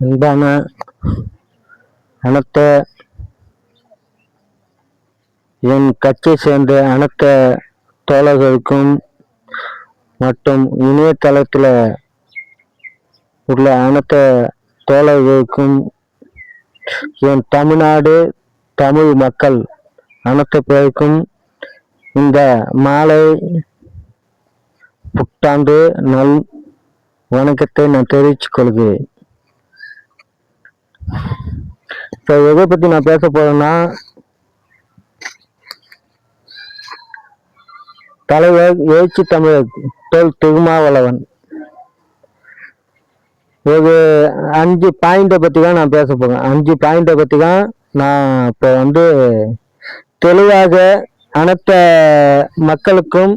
அன்பான அனைத்த என் கட்சியை சேர்ந்த அனைத்த தோழர்களுக்கும் மற்றும் இணையதளத்தில் உள்ள அனைத்த தோழர்களுக்கும் என் தமிழ்நாடு தமிழ் மக்கள் அனைத்து பேருக்கும் இந்த மாலை புத்தாண்டு நல் வணக்கத்தை நான் தெரிவித்துக் கொள்கிறேன். இப்போ எதை பற்றி நான் பேச போறேன்னா, தலைவர் எழுச்சி தமிழர் திருமாவளவன் ஒரு 5 பாயிண்டை பற்றி தான் நான் பேச போகிறேன். 5 பாயிண்டை பற்றி தான் நான் இப்போ தெளிவாக அனைத்த மக்களுக்கும்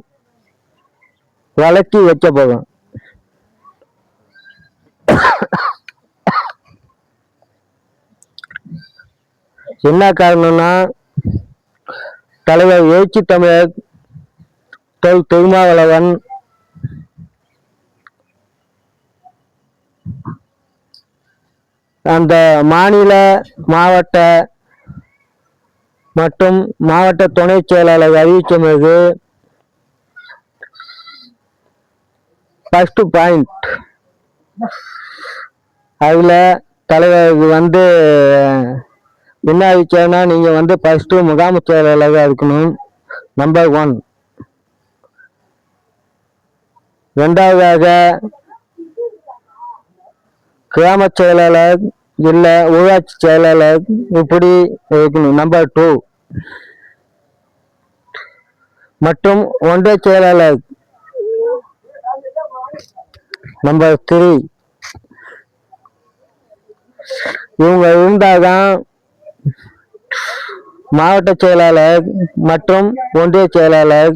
வழக்கி வைக்க போகிறேன். என்ன காரணம்னா, தலைவர் எழுச்சி தமிழர் திருமாவளவன் அந்த மாநில மாவட்ட மற்றும் மாவட்ட துணை செயலாளர் அறிவித்த பிறகு ஃபர்ஸ்ட் பாயிண்ட், அதுல தலைவர் என்ன அறிவிச்சாருன்னா, நீங்க ஃபர்ஸ்ட் முகாம் செயலாளராக இருக்கணும், நம்பர் 1. இரண்டாவதாக கிராம செயலாளர் இல்ல ஊராட்சி செயலாளர் இப்படி இருக்கணும், நம்பர் 2. மற்றும் ஒன்றிய செயலாளர் நம்பர் 3. இவங்க இருந்தால்தான் மாவட்ட செயலாளர் மற்றும் ஒன்றிய செயலாளர்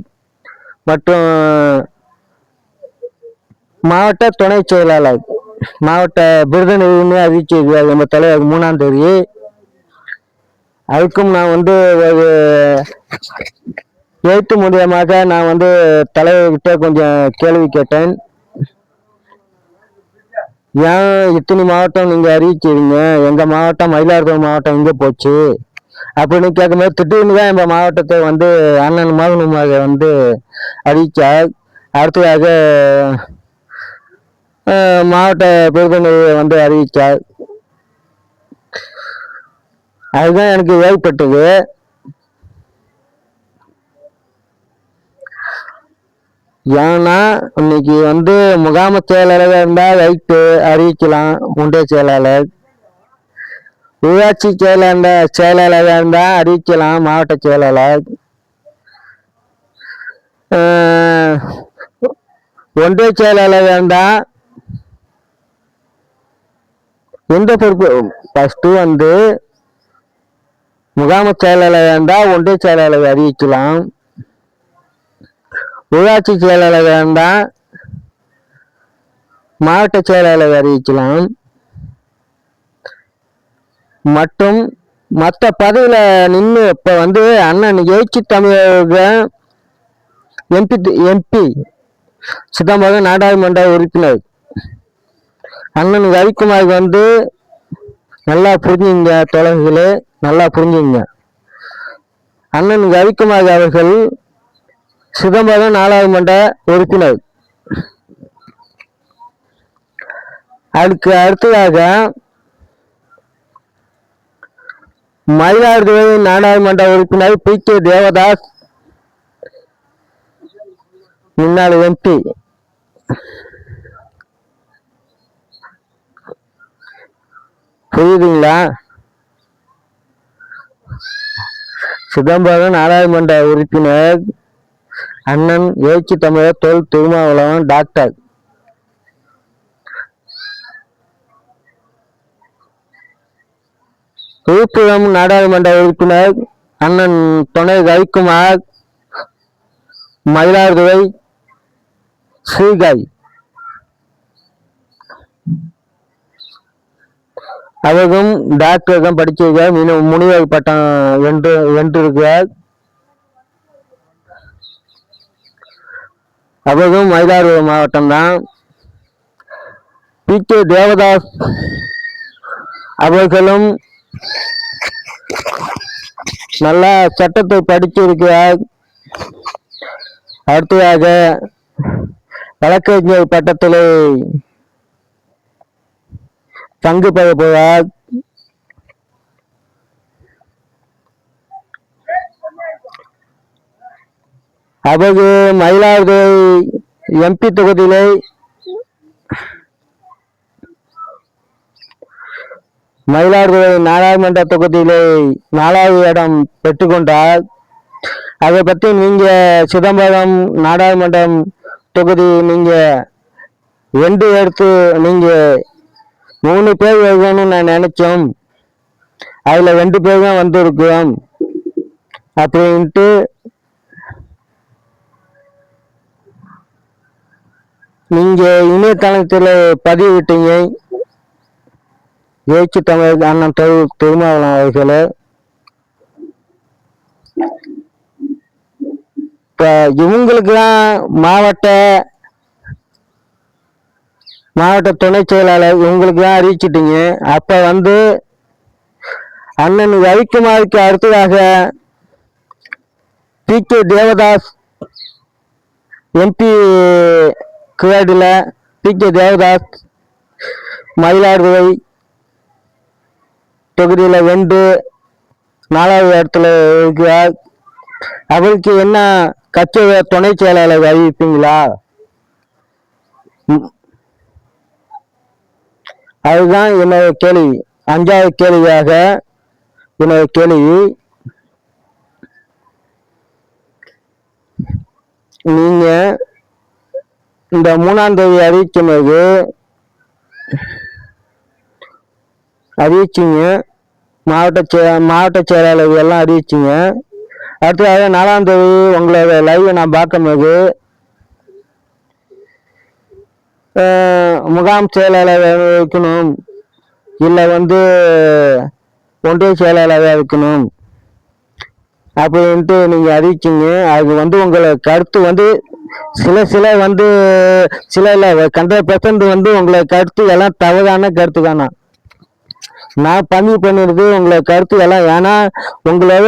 மற்றும் மாவட்ட துணை செயலாளர் மாவட்ட விருதுநகர்னு அறிவிச்சிருக்கிறார் நம்ம தலைவர் 3ஆம் தேதி. அதுக்கும் நான் ஒரு எழுத்து மூலியமாக நான் தலைவர்கிட்ட கொஞ்சம் கேள்வி கேட்டேன். ஏன் இத்தனை மாவட்டம் நீங்க அறிவிச்சிருங்க, எங்க மாவட்டம் மயிலாடுதுறை மாவட்டம் எங்க போச்சு அப்படின்னு கேட்கும்போது, திடீர்னு தான் எங்க மாவட்டத்தை அண்ணன் மோகனுமாக அறிவிச்சார். அடுத்ததாக மாவட்ட விருதுநகரை அறிவிச்சார். அதுதான் எனக்கு ஏற்பட்டது. ஏன்னா இன்னைக்கு முகாம செயலாளராக இருந்தா ரைட்டு அறிவிக்கலாம், ஒன்றிய செயலாளர். ஊராட்சி செயலாளராக இருந்தா அறிவிக்கலாம், மாவட்ட செயலாளர். ஒன்றிய செயலாளராக இருந்தா எந்த பொறுப்பு, ஃபர்ஸ்ட் முகாம செயலாளராக இருந்தா ஒன்றிய செயலாளர் அறிவிக்கலாம், ஊராட்சி செயலாளராக இருந்தா மாவட்ட செயலாளர் அறிவிக்கலாம். மற்றும் மற்ற பதவியில நின்று இப்ப அண்ணன் எழுச்சி தமிழக எம்பி சிதம்பரம் நாடாளுமன்ற உறுப்பினர் அண்ணன் ரவிக்குமார் நல்லா புரிஞ்சுங்க தோழர்களே, நல்லா புரிஞ்சுங்க. அண்ணன் ரவிக்குமார் அவர்கள் சிதம்பரம் நாடாளுமன்ற உறுப்பினர். அதுக்கு அடுத்ததாக மயிலாடுதுறை நாடாளுமன்ற உறுப்பினர் பி.கே. தேவதாஸ், முன்னாள் எம்பி. புரியுதுங்களா? சிதம்பரம் நாடாளுமன்ற உறுப்பினர் அண்ணன் எழுச்சி தமிழர் திருமாவளவன் டாக்டர். விழுப்புரம் நாடாளுமன்ற உறுப்பினர் அண்ணன் துணை ரவிக்குமார், மயிலாடுதுறை ஸ்ரீகாய். அவரும் டாக்டர் தான் படிச்சிருக்கார், முனிவர் பட்டம் வென்றிருக்கிறார். அவரும் மயிலாடுதுறை மாவட்டம் தான். பி.கே. தேவதாஸ் அவர்களும் நல்லா சட்டத்தை படித்திருக்கிறார். அடுத்ததாக வழக்கறிஞர் பட்டத்திலே பங்கு பெற போவார். அவரு மயிலாடுதுறை எம்பி தொகுதியிலே மயிலாடுதுறை நாடாளுமன்ற தொகுதியிலே 4வது இடம் பெற்றுக்கொண்டார். அதை பற்றி நீங்க சிதம்பரம் நாடாளுமன்றம் தொகுதி நீங்க 2 எடுத்து நீங்க 3 பேர் வருவான்னு நான் நினைச்சோம். அதுல 2 பேர் தான் வந்திருக்கிறோம் அப்படின்ட்டு நீங்க இணையதளத்தில் பதிவிட்டீங்க. எழுச்சி தமிழ் அண்ணன் திருமாவளவன் அவர்களே, இப்ப இவங்களுக்குலாம் மாவட்ட துணை செயலாளர் இவங்களுக்கு தான் அறிவிச்சிட்டீங்க. அப்ப அண்ணன் ரவிக்குமாருக்கு அடுத்ததாக பி.கே. தேவதாஸ் எம்பி கிரேடில் பி.கே. தேவதாஸ் மயிலாடுதுறை தொகுதியில் 4வது இடத்துல இருக்கிறார். அவருக்கு என்ன கட்சி துணை செயலாளர் அறிவிப்பீங்களா? அதுதான் என்னோட கேள்வி. 5வது கேள்வியாக என்னோட கேள்வி, நீங்க இந்த 3ஆம் தேதி அறிவிச்சிங்க, மாவட்ட செயலாளர் எல்லாம் அறிவிச்சிங்க. அடுத்ததாக 4ஆம் தேதி உங்களோட லைவ் நான் பார்க்கும்போது முகாம் செயலாளர் இருக்கணும், இல்லை ஒன்றிய செயலாளராக இருக்கணும் அப்படின்ட்டு நீங்க அறிவிச்சிங்க. அது உங்களை கருத்து சில சில இல்லை 100% உங்களை கருத்து எல்லாம் தவறான கருத்து தானா நான் பதிவு பண்ணிருக்கு. உங்களை கருத்து எல்லாம் ஏன்னா உங்களோட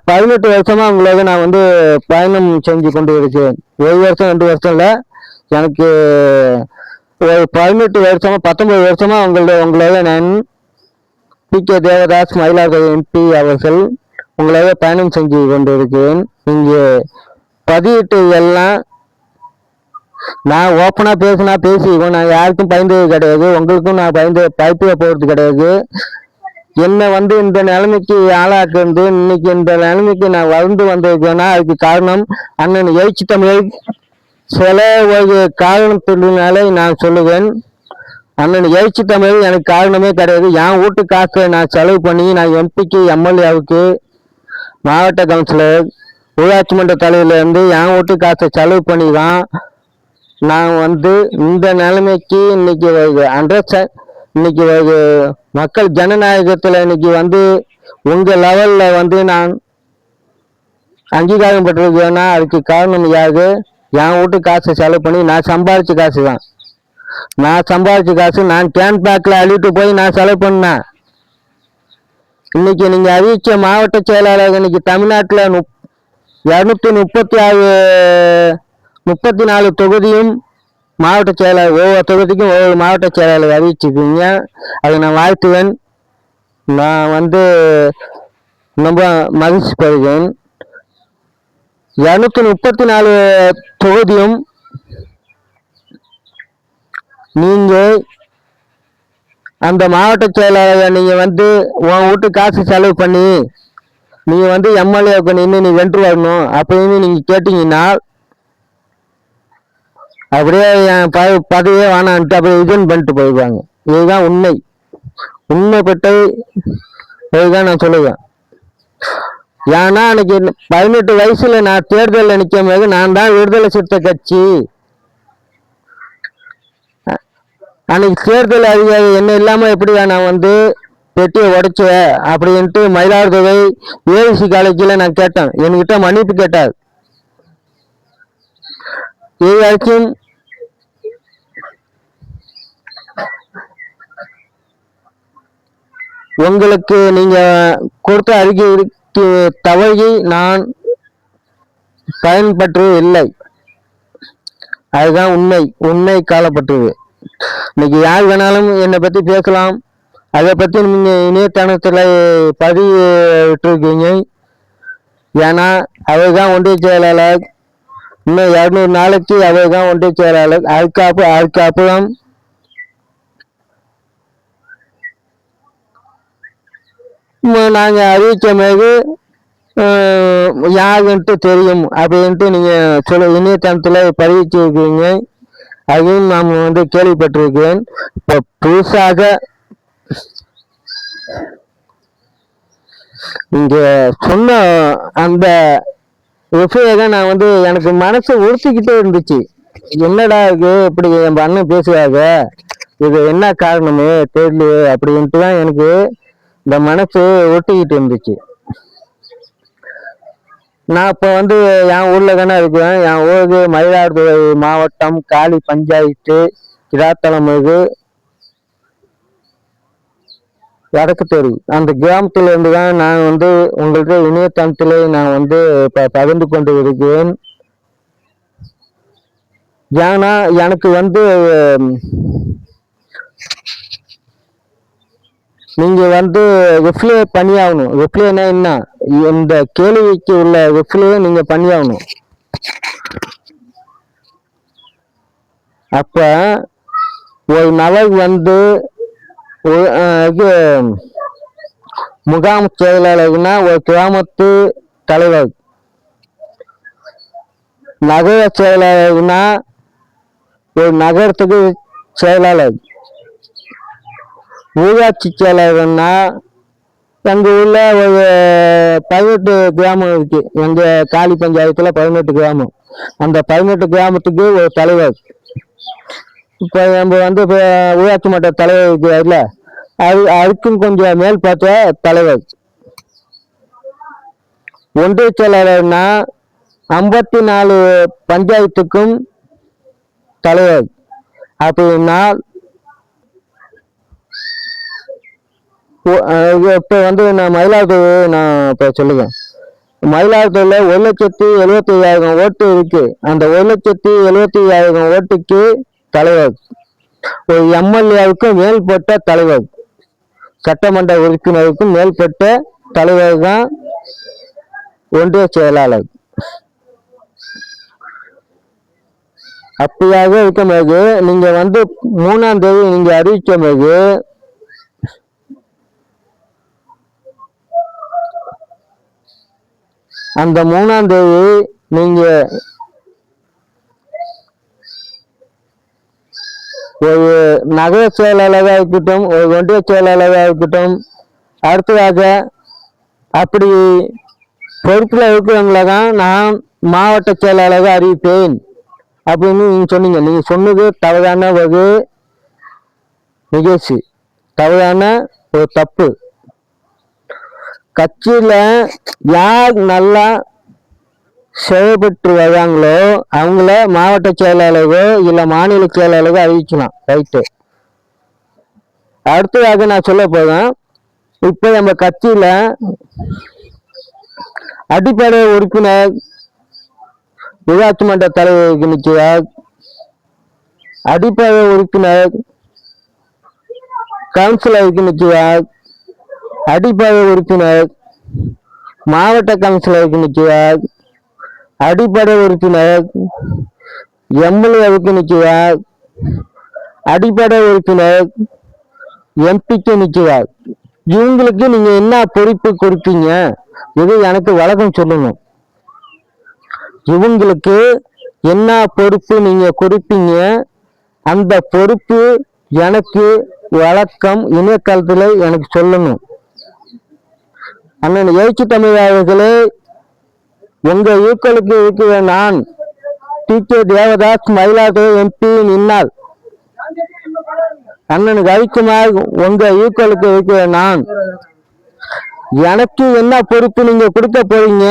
18 வருஷமா உங்களோட நான் பயணம் செஞ்சு கொண்டு இருக்கிறேன். 1 வருஷம் 2 வருஷம் இல்லை, எனக்கு ஒரு 18 வருஷமா 19 வருஷமா உங்களோட நான் பி.கே. தேவதாஸ் மயிலாடுதுறை எம்பி அவர்கள் உங்களோட பயணம் செஞ்சு கொண்டு இருக்கிறேன். இங்கே பதிவிட்டு எல்லாம் நான் ஓப்பனா பேசிக்குவோம். நான் யாருக்கும் பயந்தது கிடையாது, உங்களுக்கும் நான் பயப்பட போறது கிடையாது. என்னை இந்த நிலைமைக்கு ஆளாக்குறது, இன்னைக்கு இந்த நிலைமைக்கு நான் வந்திருக்கேன்னா அதுக்கு காரணம் அண்ணன் எழுச்சி தமிழ் சில ஒரு காரணத்தினாலே நான் சொல்லுவேன். அண்ணன் எழுச்சி தமிழ் எனக்கு காரணமே கிடையாது. என் வீட்டு காசை நான் செலவு பண்ணி நான் எம்பிக்கு எம்எல்ஏவுக்கு மாவட்ட கவுன்சிலர் ஊராட்சி மன்ற தலைவர்லேருந்து என் வீட்டு காசை செலவு பண்ணி தான் நான் இந்த நிலைமைக்கு இன்னைக்கு இன்னைக்கு மக்கள் ஜனநாயகத்தில் இன்னைக்கு உங்க லெவல்ல நான் அங்கீகாரம் பெற்றிருக்கேன்னா அதுக்கு காரணம் யாரு? என் வீட்டு காசை செலவு பண்ணி நான் சம்பாதிச்ச காசு தான். நான் கேன் பேக்ல அள்ளிட்டு போய் நான் செலவு பண்ணேன். இன்னைக்கு நீங்க அறிவிச்ச மாவட்ட செயலாளர் இன்னைக்கு தமிழ்நாட்டில் 234 தொகுதியும் மாவட்ட செயலாளர் ஒவ்வொரு தொகுதிக்கும் ஒவ்வொரு மாவட்ட செயலாளர் அறிவிச்சிருக்கீங்க. அதை நான் வாழ்த்துவேன். நான் ரொம்ப மகிழ்ச்சி பெறுகிறேன். 234 தொகுதியும் நீங்க அந்த மாவட்ட செயலாளர் நீங்க உன் வீட்டு காசு செலவு பண்ணி நீங்க எம்எல்ஏவுக்கு நின்று நீ வென்று வரணும் அப்படின்னு நீங்க கேட்டீங்கன்னா அப்படியே என் பதவியே வேணான்ட்டு அப்படியே ரிசைன் பண்ணிட்டு போயிடுவாங்க. இதுதான் உண்மைப்பட்ட இதுதான் நான் சொல்லுவேன். ஏன்னா அன்னைக்கு 18 வயசுல நான் தேர்தலில் நிற்கும் போது நான் தான் விடுதலை சிறுத்தை கட்சி அன்னைக்கு தேர்தல் அதிகாரி என்ன இல்லாம எப்படியா நான் பெட்டியை உடைச்ச அப்படின்ட்டு மயிலாடுதுறை ஏவிசி காலேஜில் நான் கேட்டேன். என்கிட்ட மன்னிப்பு கேட்டார். இது வரைக்கும் உங்களுக்கு நீங்க கொடுத்த அறிக்கைக்கு தவறி நான் பயன்பற்று இல்லை. அதுதான் உண்மை காலப்பட்டது. இன்னைக்கு யார் வேணாலும் என்னை பத்தி பேசலாம். அதை பத்தி நீங்க இணையதளத்துல பதிவிட்டிருக்கீங்க. ஏன்னா அவர் தான் ஒன்றிய செயலாளர். இன்னும் 200 நாளைக்கு அவர் தான் ஒன்றிய செயலாளர். அதுக்கு அப்புறம் நாங்க அறிவிச்ச மாதிரி யாருன்ட்டு தெரியும் அப்படின்ட்டு நீங்க இணையதளத்துல பதிவிச்சிருக்கீங்க. அதையும் நாம் கேள்விப்பட்டிருக்கிறேன். இப்ப புதுசாக இங்க சொன்ன அந்த விஷயம் நான் எனக்கு மனசு உறுத்திக்கிட்டே இருந்துச்சு. என்னடா இருக்கு இப்படி என் அண்ணன் பேசுவாங்க, இது என்ன காரணமே தெரியல அப்படின்ட்டு தான் எனக்கு இந்த மனசு ஒட்டிக்கிட்டு இருந்துச்சு. நான் இப்போ என் ஊர்ல தானே இருக்கிறேன். என் ஊருக்கு மயிலாடுதுறை மாவட்டம் காலி பஞ்சாயத்து கிராத்தலம் வடக்கு தெரு. அந்த கிராமத்துல இருந்து தான் நான் உங்கள்கிட்ட இணையதளத்துல நான் பகிர்ந்து கொண்டு இருக்கிறேன். ஏன்னா எனக்கு நீங்க ரிப்ளை பண்ணியாகணும். ரிப்ளைனா என்ன, இந்த கேள்விக்கு உள்ள ரிப்ளையை நீங்க பண்ணியாகணும். அப்ப ஒரு நபர் முகாம் செயலாளர்னா ஒரு கிராமத்து தலைவர், நகர செயலாளர்னா ஒரு நகரத்துக்கு செயலாளர், ஊராட்சி செயலாளர்னா எங்க ஊர்ல ஒரு 18 கிராமம் இருக்கு. எங்க காலி பஞ்சாயத்துல 18 கிராமம். அந்த 18 கிராமத்துக்கு ஒரு தலைவர். இப்ப நம்ம இப்ப ஊராட்சி மன்ற தலைவர் இருக்கிறாருல, அதுக்கும் கொஞ்சம் மேல் பார்த்த தலைவர். ஒன்றிய செயலாளர்னா 54 பஞ்சாயத்துக்கும் தலைவர். அப்படின்னா இப்ப நான் மயிலாடுதுறை இப்ப சொல்லுவேன். மயிலாடுதுறையில 1,75,000 ஓட்டு இருக்கு. அந்த 1,75,000 ஓட்டுக்கு தலைவர். ஒரு எம்எல்ஏவுக்கும் மேல்பட்ட தலைவர், சட்டமன்ற உறுப்பினருக்கும் மேல்பட்ட தலைவர் தான் ஒன்றிய செயலாளர். அப்படியாக இருக்கும்போது நீங்க 3ஆம் தேதி நீங்க அறிவிக்கும் போது அந்த 3ஆம் தேதி நீங்க ஒரு நகர செயலாளராக இருக்கட்டும், ஒரு ஒன்றிய செயலாளராக இருக்கட்டும், அடுத்ததாக அப்படி பொறுப்புல இருக்கிறவங்கள தான் நான் மாவட்ட செயலாளராக அறிவிப்பேன் அப்படின்னு நீங்க சொன்னீங்க. நீங்க சொன்னது தவறான ஒரு நிகழ்ச்சி, தவறான ஒரு தப்பு. கட்சியில யார் நல்லா செயல்பட்டு வர்றாங்களோ அவங்கள மாவட்ட செயலாளரோ இல்ல மாநில செயலாளரோ அறிவிக்கலாம். ரைட்டு. அடுத்ததாக நான் சொல்ல போறேன். இப்ப நம்ம கட்சியில அடிப்படை உறுப்பினர் ஊராட்சி மன்ற தலைவருக்கு நிற்கிறார், அடிப்படை உறுப்பினர் கவுன்சிலருக்கு நிற்கிறார், அடிப்படை உறுப்பினர் மாவட்ட கவுன்சிலருக்கு நிற்கிறார், அடிப்படை உறுப்பினர் எம்எல்ஏவுக்கு நிற்கிறார், அடிப்படை உறுப்பினர் எம்பிக்கு நிற்கிறார். இவங்களுக்கு நீங்க என்ன பொறுப்பு கொடுப்பீங்க? இது எனக்கு வழக்கம் சொல்லணும். இவங்களுக்கு என்ன பொறுப்பு நீங்க கொடுப்பீங்க? அந்த பொறுப்பு எனக்கு வழக்கம் இணையதளத்துல எனக்கு சொல்லணும். அண்ணன் எழுச்சி தமிழர்களே, உங்க ஈக்களுக்கு இருக்கிற நான் டி.கே. தேவதாஸ், மயிலாடுதுறை எம்பி நின்னால், அண்ணன் ரவிக்குமார் உங்க ஈக்களுக்கு இருக்கிற நான், எனக்கு என்ன பொறுப்பு நீங்க கொடுக்க போறீங்க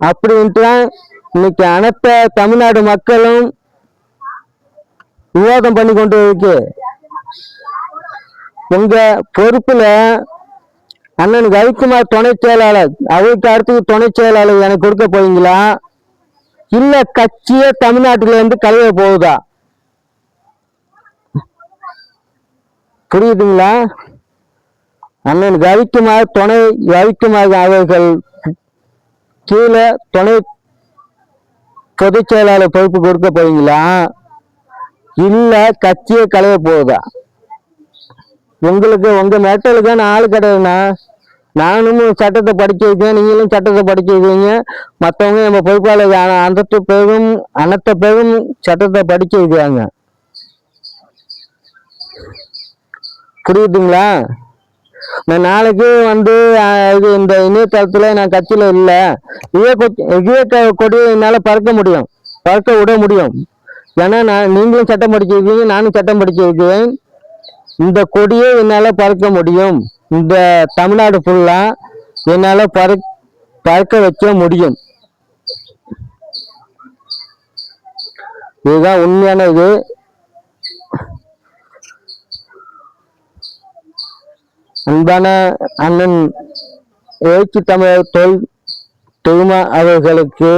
அப்படின்ட்டு இன்னைக்கு அனைத்த தமிழ்நாடு மக்களும் விவாதம் பண்ணி கொண்டு இருக்கு. உங்க பொறுப்புல அண்ணன் ரவிக்குமார் துணை செயலாளர், அவருக்கு அடுத்து துணை செயலாளர் எனக்கு கொடுக்க போவீங்களா, இல்ல கட்சியே தமிழ்நாட்டில இருந்து கழுவ போகுதா? புரியுதுங்களா? அண்ணன் ரவிக்குமார் அவர்கள் கீழே துணை பொதுச் செயலாளர் பொறுப்பு கொடுக்க போவீங்களா, இல்ல கட்சியை களைய போகுதா? உங்களுக்கு உங்க மேட்டலுக்கு நான் ஆளு கிடையாதுண்ணா. நானும் சட்டத்தை படிச்சிருக்கேன், நீங்களும் சட்டத்தை படிச்சிருக்கீங்க, மற்றவங்க நம்ம பொறுப்பாளர் அனைத்து பேரும் சட்டத்தை படிச்சிருக்காங்க. புரியுதுங்களா? நான் நாளைக்கு வந்து இந்த இணையதளத்துல நான் கட்சியில இல்லை, இதே கொடியை என்னால பறக்க விட முடியும். ஏன்னா நீங்களும் சட்டம் படிச்சிருக்கீங்க, நானும் சட்டம் படிச்சிருக்கேன். இந்த கொடியை என்னால பறக்க முடியும். இந்த தமிழ்நாடு ஃபுல்லா என்னால பறக்க வைக்க முடியும். இதுதான் உண்மையான இது. அன்பான அண்ணன் எழுச்சி தமிழர் தொகுமா அவர்களுக்கு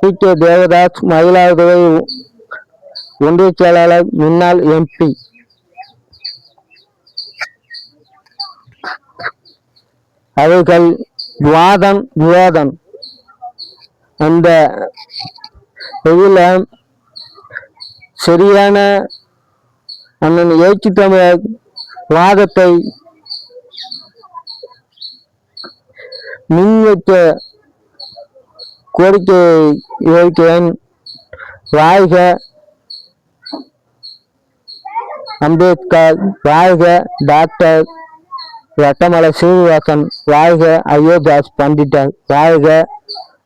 கே தேவதாஸ், மயிலாடுதுறை ஒன்றிய செயலாளர், முன்னாள் MP, அவர்கள் விவாதம் அந்த இதில் சரியான அண்ணன் எழுச்சி தமிழர் வாதத்தை முன்வைக்க கோரிக்கை வைக்கிறேன். வாழ்க அம்பேத்கர், வாழ்க டாக்டர் ரட்டமலை சீனிவாசன், வாழ்க அயோத்தியாஸ் பண்டிதர், வாழ்க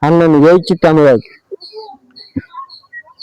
அண்ணன் எழுச்சி தமிழர்.